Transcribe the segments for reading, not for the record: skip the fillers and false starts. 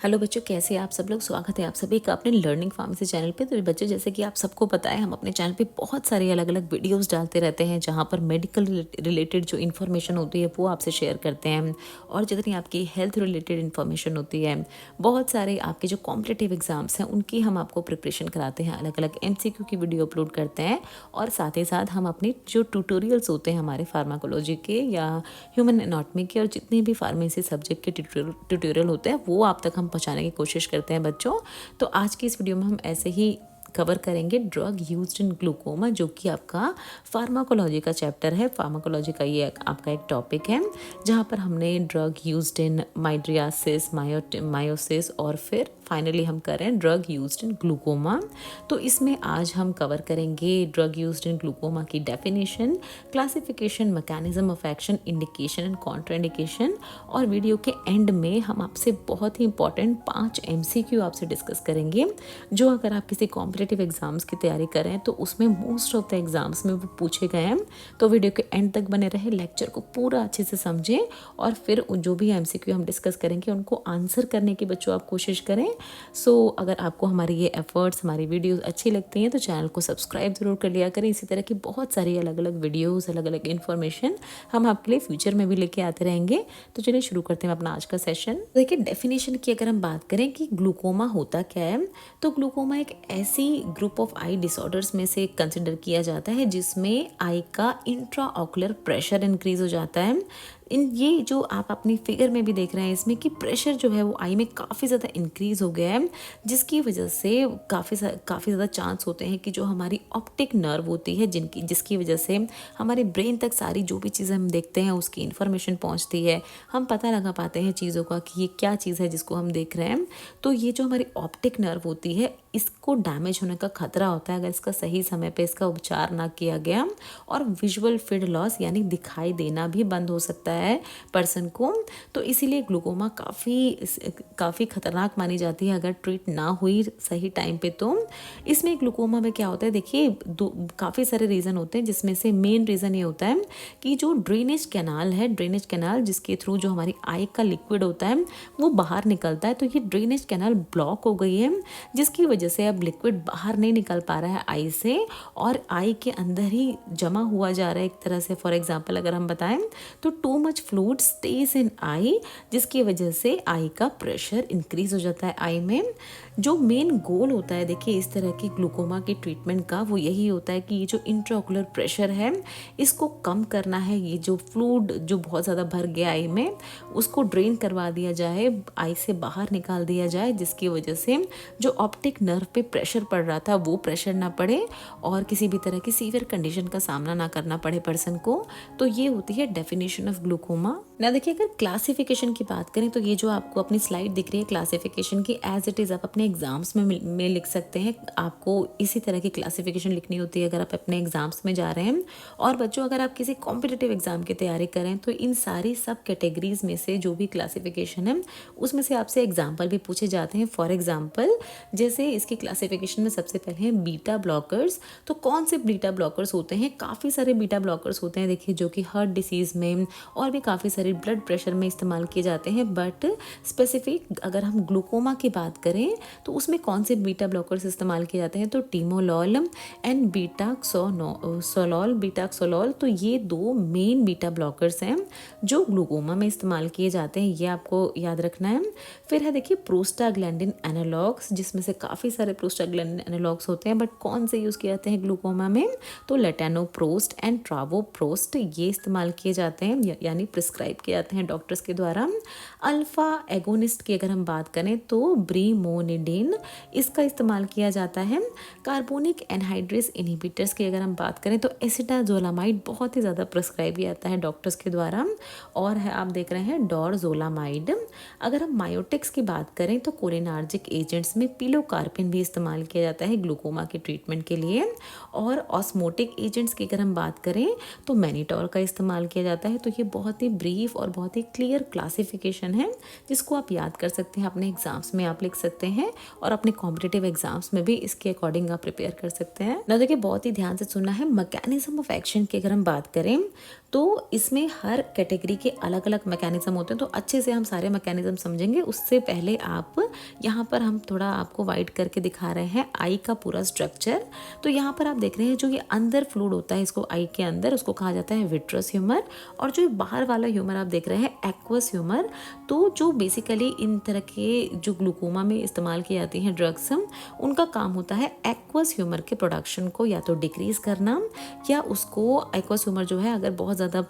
Hello बच्चों, कैसे हैं आप सब लोग। स्वागत है आप सभी का अपने लर्निंग फार्मेसी चैनल पे। तो बच्चों, जैसे कि आप सबको पता है, हम अपने चैनल पे बहुत सारी अलग अलग वीडियोस डालते रहते हैं जहाँ पर मेडिकल रिलेटेड जो इन्फॉर्मेशन होती है वो आपसे शेयर करते हैं। और जितनी आपकी हेल्थ रिलेटेड इन्फॉर्मेशन होती है, बहुत सारे आपके जो कॉम्पिटिटिव एग्जाम्स हैं उनकी हम आपको प्रिपरेशन कराते हैं। अलग अलग MCQ की वीडियो अपलोड करते हैं और साथ ही साथ हम अपने जो ट्यूटोरियल्स होते हैं हमारे फार्माकोलॉजी के या ह्यूमन एनाटॉमी के और जितने भी फार्मेसी सब्जेक्ट के ट्यूटोरियल होते हैं वो आप तक हम पहुंचाने की कोशिश करते हैं बच्चों। तो आज की इस वीडियो में हम ऐसे ही कवर करेंगे ड्रग यूज्ड इन ग्लूकोमा, जो कि आपका फार्माकोलॉजी का चैप्टर है। फार्माकोलॉजी का ये आपका एक टॉपिक है जहाँ पर हमने drug used in mydriasis, miosis और फिर फाइनली हम करें ड्रग यूज्ड इन ग्लूकोमा। तो इसमें आज हम कवर करेंगे ड्रग यूज्ड इन ग्लूकोमा की definition, classification, mechanism of action, indication and contraindication. और वीडियो के एंड में हम आपसे बहुत ही इंपॉर्टेंट 5 MCQ आपसे डिस्कस करेंगे, जो अगर आप किसी कॉम्पिटिटिव एग्जाम्स की तैयारी करें तो उसमें मोस्ट ऑफ द एग्जाम्स में वो पूछे गए हैं। तो वीडियो के एंड तक बने रहे, लेक्चर को पूरा अच्छे से समझें और फिर जो भी MCQ हम डिस्कस करेंगे उनको आंसर करने की बच्चों आप कोशिश करें। अगर आपको हमारी ये एफर्ट्स, हमारी वीडियोस अच्छी लगती हैं तो चैनल को सब्सक्राइब ज़रूर कर लिया करें। इसी तरह की बहुत सारी अलग अलग वीडियोस, अलग अलग इन्फॉर्मेशन हम आपके लिए फ्यूचर में भी लेके आते रहेंगे। तो चलिए शुरू करते हैं अपना आज का सेशन। देखिए, डेफिनेशन की अगर हम बात करें कि ग्लूकोमा होता क्या है, तो ग्लूकोमा एक ऐसी ग्रुप ऑफ आई डिसऑर्डर्स में से कंसिडर किया जाता है जिसमें आई का इंट्राऑकुलर प्रेशर इंक्रीज हो जाता है। ये जो आप अपनी फिगर में भी देख रहे हैं इसमें कि प्रेशर जो है वो आई में काफ़ी ज़्यादा इंक्रीज़ हो गया है, जिसकी वजह से काफ़ी ज़्यादा चांस होते हैं कि जो हमारी ऑप्टिक नर्व होती है जिसकी वजह से हमारे ब्रेन तक सारी जो भी चीज़ें हम देखते हैं उसकी इन्फॉर्मेशन पहुंचती है, हम पता लगा पाते हैं चीज़ों का कि ये क्या चीज़ है जिसको हम देख रहे हैं। तो ये जो हमारी ऑप्टिक नर्व होती है इसको डैमेज होने का खतरा होता है अगर इसका सही समय पे इसका उपचार ना किया गया। और विजुअल फील्ड लॉस यानी दिखाई देना भी बंद हो सकता है पर्सन को। तो इसीलिए ग्लूकोमा काफ़ी खतरनाक मानी जाती है अगर ट्रीट ना हुई सही टाइम पे। तो इसमें ग्लूकोमा में क्या होता है, देखिए काफ़ी सारे रीज़न होते हैं, जिसमें से मेन रीज़न ये होता है कि जो ड्रेनेज कैनाल है, ड्रेनेज कैनाल जिसके थ्रू जो हमारी आई का लिक्विड होता है वो बाहर निकलता है। तो ये ड्रेनेज कैनाल ब्लॉक हो गई है, जिसकी वजह से अब लिक्विड बाहर नहीं निकल पा रहा है आई से और आई के अंदर ही जमा हुआ जा रहा है एक तरह से। फॉर एग्जांपल अगर हम बताएं तो टू मच फ्लूइड स्टेज इन आई, जिसकी वजह से आई का प्रेशर इंक्रीज हो जाता है आई में। जो मेन गोल होता है देखिए इस तरह की ग्लूकोमा की ट्रीटमेंट का, वो यही होता है कि ये जो इंट्राऑकुलर प्रेशर है इसको कम करना है। ये जो फ्लूइड जो बहुत ज़्यादा भर गया आई में उसको ड्रेन करवा दिया जाए, आई से बाहर निकाल दिया जाए, जिसकी वजह से जो ऑप्टिक नर्व पे प्रेशर पड़ रहा था वो प्रेशर ना पड़े और किसी भी तरह की सीवियर कंडीशन का सामना ना करना पड़े पर्सन को। तो ये होती है डेफिनेशन ऑफ ग्लूकोमा। ना देखिए, अगर क्लासिफिकेशन की बात करें तो ये जो आपको अपनी स्लाइड दिख रही है क्लासिफिकेशन की, एज इट इज़ आप अपने एग्जाम्स में लिख सकते हैं। आपको इसी तरह की क्लासिफिकेशन लिखनी होती है अगर आप अपने एग्जाम्स में जा रहे हैं। और बच्चों, अगर आप किसी कॉम्पिटिटिव एग्जाम की तैयारी करें तो इन सारी सब कैटेगरीज में से जो भी क्लासिफिकेशन है उसमें से आपसे एग्जाम्पल भी पूछे जाते हैं। फॉर एग्जाम्पल जैसे इसकी क्लासिफिकेशन में सबसे पहले हैं बीटा ब्लॉकर्स। तो कौन से बीटा ब्लॉकर्स होते हैं? काफ़ी सारे बीटा ब्लॉकर्स होते हैं देखिए, जो कि हार्ट डिसीज़ में और भी काफ़ी सारे ब्लड प्रेशर में इस्तेमाल किए जाते हैं। बट स्पेसिफिक अगर हम ग्लूकोमा की बात करें तो उसमें कौन से बीटा ब्लॉकर्स इस्तेमाल किए जाते हैं? तो टीमोलॉल एंड बीटाक्सोलॉल। तो ये 2 मेन बीटा ब्लॉकर्स हैं जो ग्लूकोमा में इस्तेमाल किए जाते हैं, ये आपको याद रखना है। फिर है देखिए प्रोस्टाग्लैंडिन एनालॉग्स, जिसमें से काफ़ी सारे प्रोस्टाग्लैंडिन एनालॉग्स होते हैं, बट कौन से यूज़ किए जाते हैं ग्लूकोमा में? तो लेटानोप्रोस्ट एंड ट्रावोप्रोस्ट ये इस्तेमाल किए जाते हैं, यानी प्रिस्क्राइब किए जाते हैं डॉक्टर्स के द्वारा। अल्फा एगोनिस्ट की अगर हम बात करें तो ब्रीमोनिडिन इसका इस्तेमाल किया जाता है। कार्बोनिक एनहाइड्रेस इनहिबिटर्स की अगर हम बात करें तो एसिटाजोलामाइड बहुत ही ज़्यादा प्रिस्क्राइब किया जाता है डॉक्टर्स के द्वारा। और है आप देख रहे हैं डोरजोलामाइड। अगर हम मायोटिक्स की बात करें तो कोलिनार्जिक एजेंट्स में पिलोकार्पिन भी इस्तेमाल किया जाता है ग्लूकोमा के ट्रीटमेंट के लिए। और ऑस्मोटिक एजेंट्स की अगर हम बात करें तो मैनिटोल का इस्तेमाल किया जाता है। तो ये बहुत ही ब्रीफ और बहुत ही क्लियर क्लासिफिकेशन है जिसको आप याद कर सकते हैं, अपने एग्जाम्स में आप लिख सकते हैं और अपने कॉम्पिटिटिव एग्जाम्स में भी इसके अकॉर्डिंग आप प्रिपेयर कर सकते हैं। ना देखिए, बहुत ही ध्यान से सुनना है। मैकेनिज्म ऑफ एक्शन की अगर हम बात करें तो इसमें हर कैटेगरी के अलग अलग मैकेनिज्म होते हैं, तो अच्छे से हम सारे मैकेनिज्म समझेंगे। उससे पहले आप यहाँ पर हम थोड़ा आपको वाइड करके दिखा रहे हैं आई का पूरा स्ट्रक्चर। तो यहाँ पर आप देख रहे हैं जो ये अंदर फ्लूइड होता है इसको आई के अंदर, उसको कहा जाता है विट्रस ह्यूमर। और जो बाहर वाला ह्यूमर आप देख रहे हैं एक्वस ह्यूमर, तो जो बेसिकली इन तरह के जो ग्लूकोमा में इस्तेमाल की जाती हैं ड्रग्स, उनका काम होता है एक्वस ह्यूमर के प्रोडक्शन को या तो डिक्रीज करना, या उसको एक्वस ह्यूमर जो है अगर बहुत ज़्यादा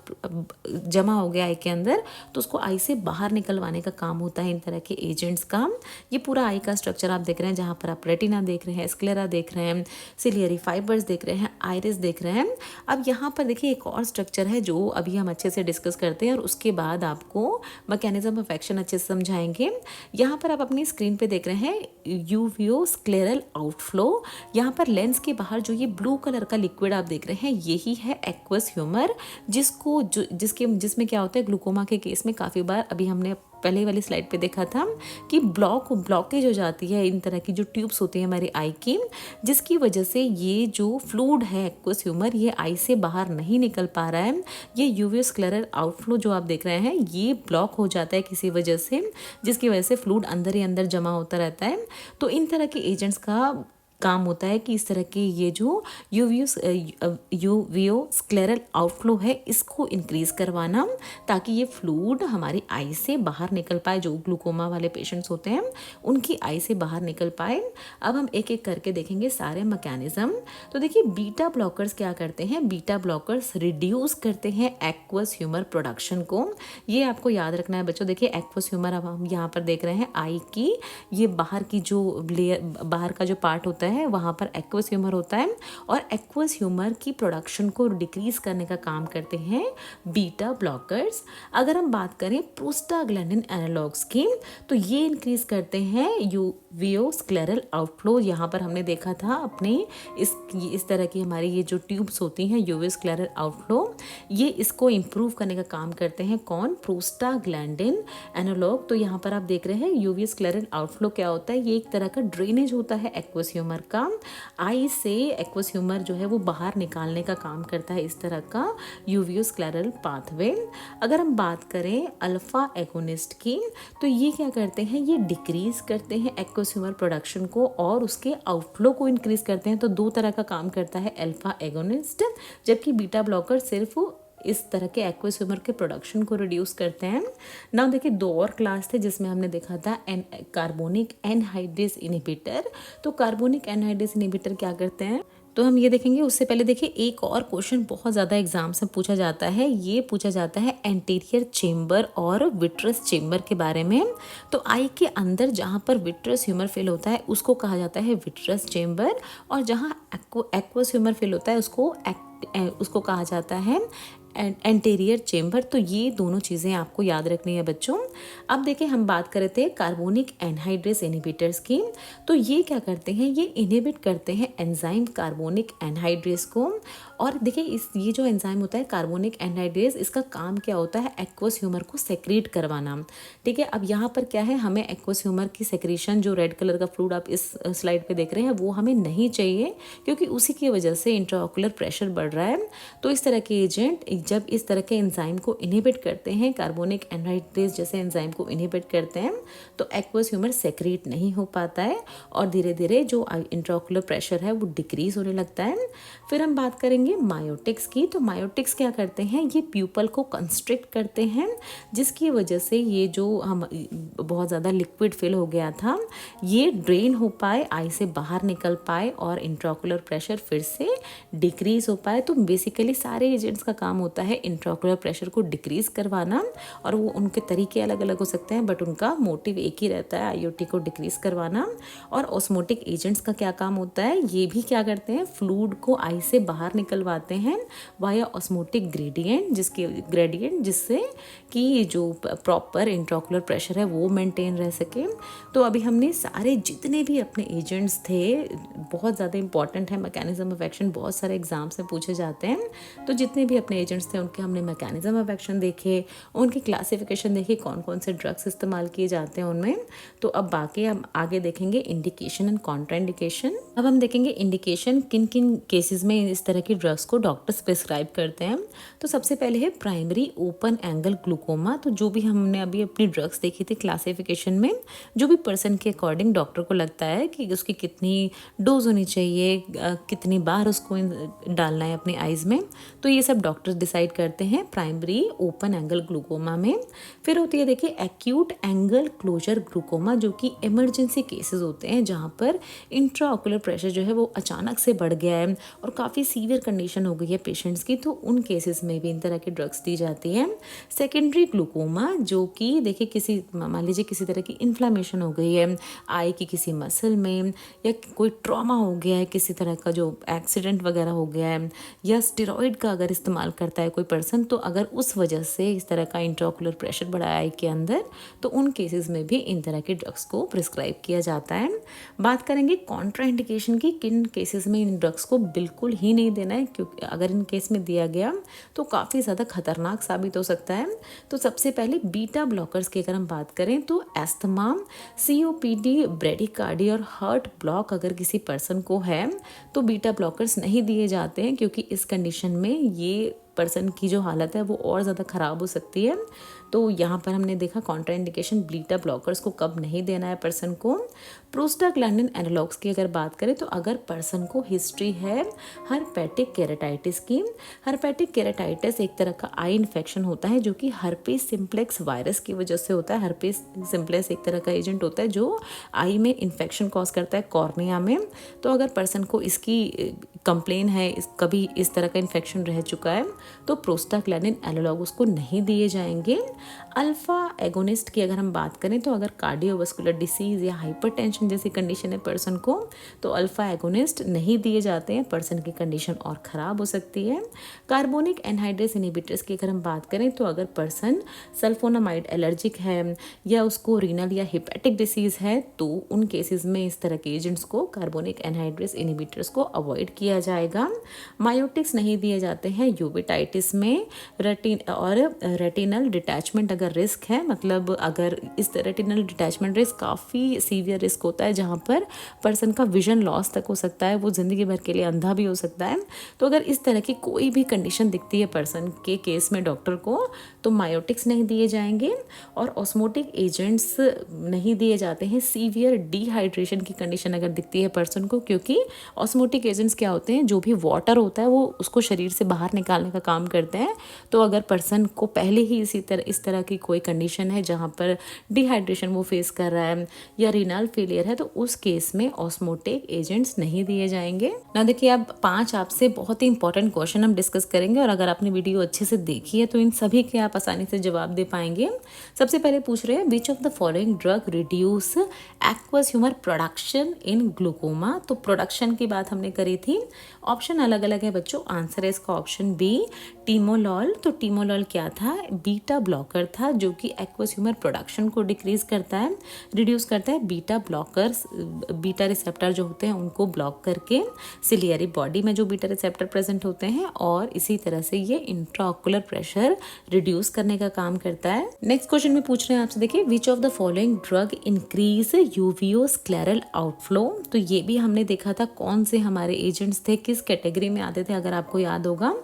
जमा हो गया आई के अंदर तो उसको आई से बाहर निकलवाने का काम होता है इन तरह के एजेंट्स का। ये पूरा आई का स्ट्रक्चर आप देख रहे हैं, जहाँ पर आप रेटिना देख रहे हैं, स्क्लेरा देख रहे हैं, सिलियरी फाइबर्स देख रहे हैं, आइरिस देख रहे हैं। अब यहाँ पर देखिए एक और स्ट्रक्चर है जो अभी हम अच्छे से डिस्कस करते हैं और उसके बाद आपको मैकेनिज्म ऑफ एक्शन अच्छे से समझाएंगे। यहाँ पर आप अपनी स्क्रीन पे देख रहे हैं यूवियो स्क्लेरल आउटफ्लो। यहाँ पर लेंस के बाहर जो ये ब्लू कलर का लिक्विड आप देख रहे हैं यही है एक्वस ह्यूमर, जिसमें क्या होता है ग्लूकोमा के केस में काफ़ी बार अभी हमने पहले वाली स्लाइड पे देखा था कि ब्लॉकेज हो जाती है इन तरह की जो ट्यूब्स होती है हमारी आई की, जिसकी वजह से ये जो फ्लूइड है एक्वस ह्यूमर ये आई से बाहर नहीं निकल पा रहा है। ये यूवियो स्क्लेरल आउटफ्लो जो आप देख रहे हैं ये ब्लॉक हो जाता है किसी वजह से, जिसकी वजह से फ्लूइड अंदर ही अंदर जमा होता रहता है। तो इन तरह के एजेंट्स का काम होता है कि इस तरह की ये जो यूवियो स्क्लेरल आउटफ्लो है इसको इंक्रीज करवाना, ताकि ये फ्लूइड हमारी आई से बाहर निकल पाए। जो ग्लूकोमा वाले पेशेंट्स होते हैं उनकी आई से बाहर निकल पाए। अब हम एक एक करके देखेंगे सारे मैकेनिज्म। तो देखिए बीटा ब्लॉकर्स क्या करते हैं, बीटा ब्लॉकर्स रिड्यूस करते हैं एक्वस ह्यूमर प्रोडक्शन को। ये आपको याद रखना है बच्चों। देखिए एक्वस ह्यूमर अब हम यहाँ पर देख रहे हैं आई की ये बाहर की जो लेयर, बाहर का जो पार्ट होता है वहाँ पर एक्वस ह्यूमर होता है, और एक्वस ह्यूमर की प्रोडक्शन को डिक्रीज करने का काम करते हैं बीटा ब्लॉकर्स। अगर हम बात करें प्रोस्टाग्लैंडिन एनालॉग्स की तो ये इंक्रीज करते हैं यूवियो स्क्लेरल आउटफ्लो। यहाँ पर हमने देखा था अपने इस तरह की हमारी ये जो ट्यूब्स होती हैं यूवियो स्क्लेरल आउटफ्लो, ये इसको इम्प्रूव करने का काम करते हैं कौन, प्रोस्टाग्लैंडिन एनालॉग। तो यहाँ पर आप देख रहे हैं यूवियो स्क्लेरल आउटफ्लो क्या होता है, ये एक तरह का ड्रेनेज होता है एक्वस ह्यूमर का। आई से एक्वस ह्यूमर जो है वो बाहर निकालने का काम करता है इस तरह का यूवियो स्क्लेरल पाथवे। अगर हम बात करें अल्फा एगोनिस्ट की तो ये क्या करते हैं, ये डिक्रीज करते हैं एक्वस ह्यूमर प्रोडक्शन को और उसके आउटफ्लो को इंक्रीज करते हैं। तो दो तरह का काम करता है अल्फा एगोनिस्ट, जबकि बीटा ब्लॉकर सिर्फ इस तरह के एक्वस ह्यूमर के प्रोडक्शन को रिड्यूस करते हैं। नाउ देखिए दो और क्लास थे जिसमें हमने देखा था कार्बोनिक एनहाइड्रेस इनहिबिटर। तो कार्बोनिक एनहाइड्रेस इनहिबिटर क्या करते हैं तो हम ये देखेंगे। उससे पहले देखिए एक और क्वेश्चन बहुत ज़्यादा एग्जाम से पूछा जाता है, ये पूछा जाता है एंटीरियर चेम्बर और विट्रस चेम्बर के बारे में। तो आई के अंदर जहाँ पर विट्रस ह्यूमर फिल होता है उसको कहा जाता है विट्रस चेम्बर, और जहाँ एक्वस ह्यूमर फिल होता है उसको कहा जाता है एंटीरियर चेम्बर। तो ये दोनों चीज़ें आपको याद रखनी है बच्चों। अब देखिए हम बात कर रहे थे कार्बोनिक एनहाइड्रेस इनहिबिटर्स की। तो ये क्या करते हैं, ये इनहिबिट करते हैं एंजाइम कार्बोनिक एनहाइड्रेस को। और देखिए ये जो एंजाइम होता है कार्बोनिक एनहाइड्रेस, इसका काम क्या होता है, एक्वस ह्यूमर को सेक्रेट करवाना। ठीक है, अब यहाँ पर क्या है, हमें एक्वस ह्यूमर की सेक्रेशन जो रेड कलर का फ्लूइड आप इस स्लाइड पे देख रहे हैं वो हमें नहीं चाहिए, क्योंकि उसी की वजह से इंट्राओकुलर प्रेशर बढ़ रहा है। तो इस तरह के एजेंट जब इस तरह के एंजाइम को इनहिबिट करते हैं, कार्बोनिक एनहाइड्रेस जैसे एंजाइम को इनहिबिट करते हैं, तो एक्वस ह्यूमर सेक्रेट नहीं हो पाता है और धीरे धीरे जो इंट्राओकुलर प्रेशर है वो डिक्रीज होने लगता है। फिर हम बात करेंगे मायोटिक्स की। तो मायोटिक्स क्या करते हैं, ये प्यूपल को कंस्ट्रिक्ट करते हैं, जिसकी वजह से ये जो हम बहुत ज़्यादा लिक्विड फिल हो गया था ये ड्रेन हो पाए, आई से बाहर निकल पाए और इंट्राओकुलर प्रेशर फिर से डिक्रीज हो पाए। तो बेसिकली सारे एजेंट्स का काम होता है इंट्राओकुलर प्रेशर को डिक्रीज करवाना, और वो उनके तरीके अलग अलग हो सकते हैं बट उनका मोटिव एक ही रहता है, आईओटी को डिक्रीज करवाना। और ऑस्मोटिक एजेंट्स का क्या काम होता है, ये भी क्या करते हैं, फ्लूइड को आई से बाहर निकलवाते हैं वाया ऑस्मोटिक ग्रेडियंट, जिससे कि जो प्रॉपर इंट्राओकुलर प्रेशर है वो मेंटेन रह सके। तो अभी हमने सारे जितने भी अपने एजेंट्स थे, बहुत ज़्यादा इंपॉर्टेंट है मैकेनिज्म ऑफ एक्शन, बहुत सारे एग्जाम्स में पूछे जाते हैं। तो जितने भी अपने एजेंट्स पेशेंट्स थे उनके हमने मैकेनिज्म ऑफ एक्शन देखे, उनकी क्लासिफिकेशन देखी, कौन कौन से ड्रग्स इस्तेमाल किए जाते हैं उनमें। तो अब बाकी हम आगे देखेंगे इंडिकेशन एंड कॉन्ट्राइंडिकेशन। अब हम देखेंगे इंडिकेशन किन किन केसेस में इस तरह की ड्रग्स को डॉक्टर्स प्रिस्क्राइब करते हैं। तो सबसे पहले है प्राइमरी ओपन एंगल ग्लूकोमा। तो जो भी हमने अभी अपनी ड्रग्स देखी थी क्लासिफिकेशन में, जो भी पर्सन के अकॉर्डिंग डॉक्टर को लगता है कि उसकी कितनी डोज होनी चाहिए, कितनी बार उसको डालना है अपनी आइज़ में, तो ये सब डॉक्टर्स डिसाइड करते हैं प्राइमरी ओपन एंगल ग्लूकोमा में। फिर होती है देखिए एक्यूट एंगल क्लोजर ग्लूकोमा, जो कि इमरजेंसी केसेस होते हैं जहाँ पर इंट्राऑकुलर प्रेशर जो है वो अचानक से बढ़ गया है और काफ़ी सीवियर कंडीशन हो गई है पेशेंट्स की, तो उन केसेस में भी इन तरह की ड्रग्स दी जाती है। सेकेंडरी ग्लूकोमा, जो कि देखिए किसी मान लीजिए किसी तरह की इन्फ्लामेशन हो गई है आई की किसी मसल में, या कोई ट्रॉमा हो गया है, किसी तरह का जो एक्सीडेंट वगैरह हो गया है, या स्टेरॉइड का अगर इस्तेमाल करता है कोई पर्सन, तो अगर उस वजह से इस तरह का इंट्राऑकुलर प्रेशर बढ़ा है आई के अंदर, तो उन केसेस में भी इन तरह के ड्रग्स को प्रिस्क्राइब किया जाता है। बात करेंगे कॉन्ट्राइंडिकेशन की, किन केसेस में इन ड्रग्स को बिल्कुल ही नहीं देना है, क्योंकि अगर इन केस में दिया गया तो काफ़ी ज़्यादा खतरनाक साबित हो सकता है। तो सबसे पहले बीटा ब्लॉकर्स की अगर हम बात करें तो एस्थमा, COPD, ब्रेडिकार्डी और हार्ट ब्लॉक अगर किसी पर्सन को है तो बीटा ब्लॉकर्स नहीं दिए जाते हैं, क्योंकि इस कंडीशन में ये पर्सन की जो हालत है वो और ज़्यादा ख़राब हो सकती है। तो यहाँ पर हमने देखा कॉन्ट्राइंडिकेशन बीटा ब्लॉकर्स को कब नहीं देना है पर्सन को। प्रोस्टाग्लैंडिन एनालॉग्स की अगर बात करें तो अगर पर्सन को हिस्ट्री है हर्पेटिक केराटाइटिस की। हर्पेटिक केराटाइटिस एक तरह का आई इन्फेक्शन होता है जो कि हर्पीस सिम्प्लेक्स वायरस की वजह से होता है। हर्पीस सिम्प्लेक्स एक तरह का एजेंट होता है जो आई में इन्फेक्शन कॉज करता है कॉर्निया में। तो अगर पर्सन को इसकी कंप्लेन है, कभी इस तरह का इन्फेक्शन रह चुका है, तो प्रोस्टाग्लैंडिन एनालॉग उसको नहीं दिए जाएंगे। अल्फा एगोनिस्ट की अगर हम बात करें तो अगर कार्डियोवास्कुलर डिसीज़ या हाइपरटेंशन जैसी कंडीशन है पर्सन को, तो अल्फा एगोनिस्ट नहीं दिए जाते हैं, पर्सन की कंडीशन और ख़राब हो सकती है। कार्बोनिक एनहाइड्रेस इनहिबिटर्स की अगर हम बात करें तो अगर पर्सन सल्फोनामाइड एलर्जिक है या उसको रीनल या हिपैटिक डिसीज़ है, तो उन केसेस में इस तरह के एजेंट्स को कार्बोनिक एनहाइड्रेस इनहिबिटर्स को अवॉइड किया जाएगा। मायोटिक्स नहीं दिए जाते हैं यूवेटाइटिस में। रेटिनल डिटैचमेंट अगर रिस्क है, मतलब अगर इस रेटिनल डिटैचमेंट रिस्क काफ़ी सीवियर रिस्क होता है जहाँ पर पर्सन का विजन लॉस तक हो सकता है, वो ज़िंदगी भर के लिए अंधा भी हो सकता है। तो अगर इस तरह की कोई भी कंडीशन दिखती है पर्सन के केस में डॉक्टर को, तो मायोटिक्स नहीं दिए जाएंगे और ऑस्मोटिक एजेंट्स नहीं दिए जाते हैं। सीवियर डिहाइड्रेशन की कंडीशन अगर दिखती है पर्सन को, क्योंकि ऑस्मोटिक एजेंट्स क्या होते हैं, जो भी वाटर होता है वो उसको शरीर से बाहर निकालने का काम करते हैं। तो अगर पर्सन को पहले ही इस तरह की कोई कंडीशन है जहाँ पर डिहाइड्रेशन वो फेस कर रहा है या रीनल फेलियर है, तो उस केस में ऑस्मोटिक एजेंट्स नहीं दिए जाएंगे ना। देखिए अब 5 आपसे बहुत ही इंपॉर्टेंट क्वेश्चन हम डिस्कस करेंगे और अगर आपने वीडियो अच्छे से देखी है तो इन सभी के आप आसानी से जवाब दे पाएंगे। सबसे पहले पूछ रहे हैं विच of the following drug reduce aqueous humour production in glaucoma. तो प्रोडक्शन की बात हमने करी थी। ऑप्शन अलग अलग है बच्चों, आंसर है इसका ऑप्शन बी टीमोलॉल। तो टीमोलॉल क्या था, बीटा ब्लॉकर था जो कि एक्वस ह्यूमर प्रोडक्शन को डिक्रीज करता है, रिड्यूस करता है। बीटा ब्लॉकर्स बीटा रिसेप्टर जो होते हैं उनको ब्लॉक करके सिलियरी बॉडी में जो बीटा रिसेप्टर प्रेजेंट होते हैं, और इसी तरह से ये इंट्राऑकुलर प्रेशर रिड्यूस करने का काम करता है। नेक्स्ट क्वेश्चन में पूछ रहे हैं आपसे, देखिए which of the following drug increase uveoscleral outflow. तो ये भी हमने देखा था कौन से हमारे एजेंट्स थे, किस कैटेगरी में आते थे, अगर आपको याद होगा।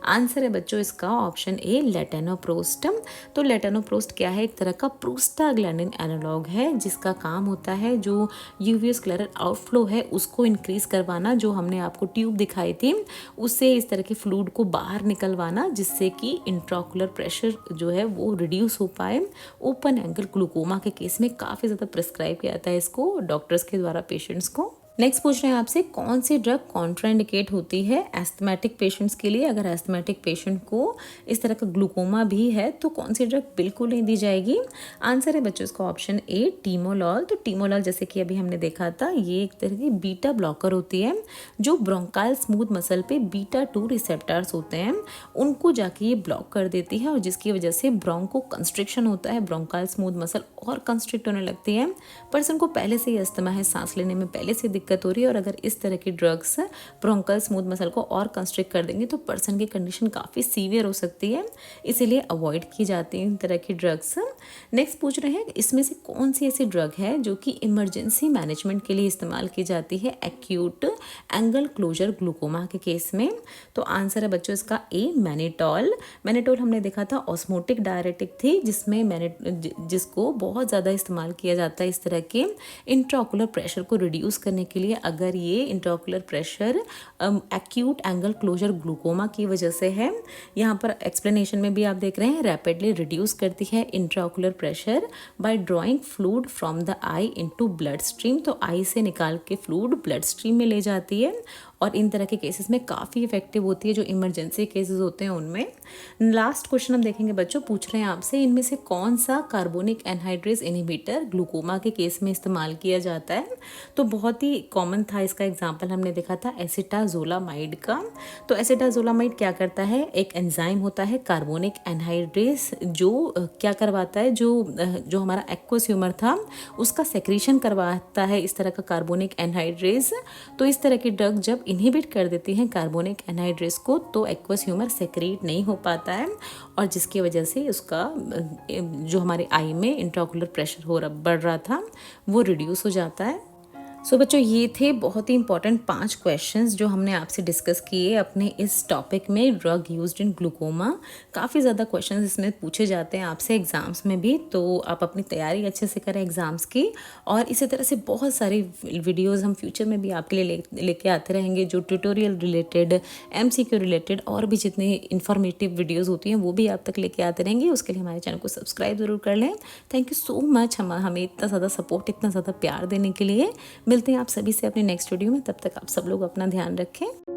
आंसर है बच्चों इसका ऑप्शन ए लेटेनोप्रोस्ट। तो लेटेनोप्रोस्ट क्या है, एक तरह का प्रोस्टाग्लैंडिन एनालॉग है जिसका काम होता है जो यूवियोस्क्लेरल आउटफ्लो है उसको इंक्रीज करवाना, जो हमने आपको ट्यूब दिखाई थी उससे इस तरह की फ्लूइड को बाहर निकलवाना, जिससे कि इंट्राऑकुलर प्रेशर जो है वो रिड्यूस हो पाए। ओपन एंगल ग्लूकोमा के केस में काफ़ी ज़्यादा प्रिस्क्राइब किया जाता है इसको डॉक्टर्स के द्वारा पेशेंट्स को। नेक्स्ट पूछ रहे हैं आपसे कौन सी ड्रग कॉन्ट्राइंडिकेट होती है एस्थमेटिक पेशेंट्स के लिए। अगर एस्थमेटिक पेशेंट को इस तरह का ग्लूकोमा भी है तो कौन सी ड्रग बिल्कुल नहीं दी जाएगी। आंसर है बच्चों इसका ऑप्शन ए टीमोलॉल। तो टीमोलॉल जैसे कि अभी हमने देखा था ये एक तरह की बीटा ब्लॉकर होती है जो ब्रोंकाल स्मूथ मसल पे बीटा 2 रिसेप्टर्स होते हैं उनको जाके ये ब्लॉक कर देती है, और जिसकी वजह से ब्रोंको कंस्ट्रिक्शन होता है, ब्रोंकाल स्मूथ मसल और कंस्ट्रिक्ट होने लगती है। पर्सन को पहले से ही अस्थमा है, सांस लेने में पहले से दिक्कत हो रही है, और अगर इस तरह की ड्रग्स ब्रोंकल स्मूथ मसल को और कंस्ट्रिक्ट कर देंगे तो पर्सन की कंडीशन काफ़ी सीवियर हो सकती है, इसीलिए अवॉइड की जाती है इन तरह की ड्रग्स। नेक्स्ट पूछ रहे हैं इसमें से कौन सी ऐसी ड्रग है जो कि इमरजेंसी मैनेजमेंट के लिए इस्तेमाल की जाती है एक्यूट एंगल क्लोजर ग्लूकोमा के केस में। तो आंसर है बच्चों इसका ए, मैनिटॉल। मैनिटॉल हमने देखा था ऑस्मोटिक डायरेटिक थी, जिसको बहुत ज़्यादा इस्तेमाल किया जाता है इस तरह के इंट्राओकुलर प्रेशर को रिड्यूस करने के लिए। अगर ये intraocular pressure acute angle closure glaucoma की वजह से है, यहाँ पर एक्सप्लेनेशन में भी आप देख रहे हैं, रैपिडली रिड्यूस करती है intraocular pressure by drawing fluid from the I into blood stream. तो आई से निकाल के फ्लूइड ब्लड स्ट्रीम में ले जाती है, और इन तरह के केसेस में काफ़ी इफेक्टिव होती है जो इमरजेंसी केसेस होते हैं उनमें। लास्ट क्वेश्चन हम देखेंगे बच्चों, पूछ रहे हैं आपसे इनमें से कौन सा कार्बोनिक एनहाइड्रेस इनहिबिटर ग्लूकोमा के केस में इस्तेमाल किया जाता है। तो बहुत ही कॉमन था, इसका एग्जाम्पल हमने देखा था एसिटाजोलामाइड का। तो एसिटाजोलामाइड क्या करता है, एक एंजाइम होता है कार्बोनिक एनहाइड्रेस जो क्या करवाता है, जो हमारा एक्वस ह्यूमर था उसका सेक्रीशन करवाता है इस तरह का कार्बोनिक एनहाइड्रेस। तो इस तरह की ड्रग जब इनहिबिट कर देती हैं कार्बोनिक एनहाइड्रेस को तो एक्वस ह्यूमर सेक्रेट नहीं हो पाता है, और जिसकी वजह से उसका जो हमारे आई में इंट्राओकुलर प्रेशर बढ़ रहा था वो रिड्यूस हो जाता है। सो बच्चों ये थे बहुत ही इंपॉर्टेंट 5 क्वेश्चंस जो हमने आपसे डिस्कस किए अपने इस टॉपिक में, ड्रग यूज्ड इन ग्लूकोमा। काफ़ी ज़्यादा क्वेश्चंस इसमें पूछे जाते हैं आपसे एग्जाम्स में भी, तो आप अपनी तैयारी अच्छे से करें एग्जाम्स की। और इसी तरह से बहुत सारी वीडियोज़ हम फ्यूचर में भी आपके लिए लेके आते रहेंगे, जो ट्यूटोरियल रिलेटेड, MCQ रिलेटेड और भी जितनी इन्फॉर्मेटिव वीडियोज़ होती हैं वो भी आप तक लेके आते रहेंगे। उसके लिए हमारे चैनल को सब्सक्राइब ज़रूर कर लें। थैंक यू सो मच हमें इतना ज़्यादा सपोर्ट, इतना ज़्यादा प्यार देने के लिए। मिलते हैं आप सभी से अपने नेक्स्ट वीडियो में, तब तक आप सब लोग अपना ध्यान रखें।